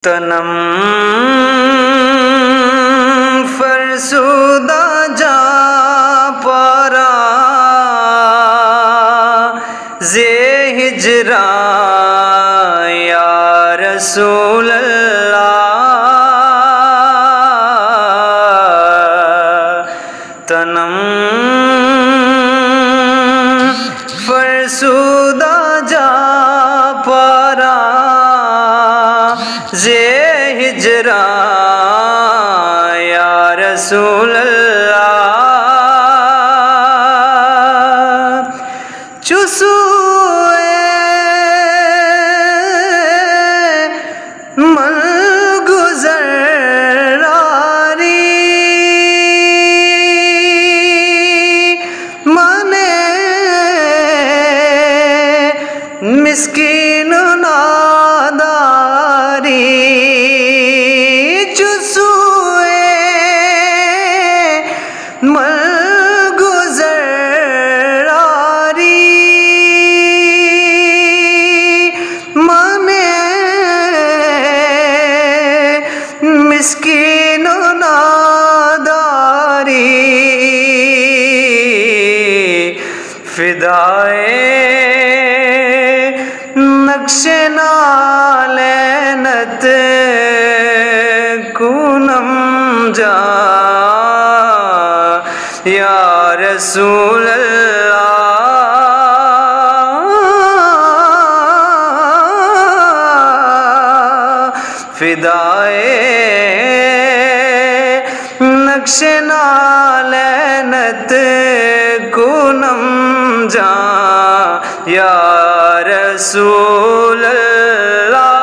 तनम फरसुदा जा पारा जे हिजरा या रसूल अल्लाह। तनम फरसुदा जा पारा जे हिजरा या रसूल अल्लाह। चुसूए मन गुज़रारी मने मिस्कीन नादारी। चुसूए मन गुज़रारी मने मिस्कीन नादारी। फिदाए नक्शे नालैनत कूनम जा या रसूल अल्लाह। फिदाए नक्शे नालैनत कूनम जा या रसूल अल्लाह।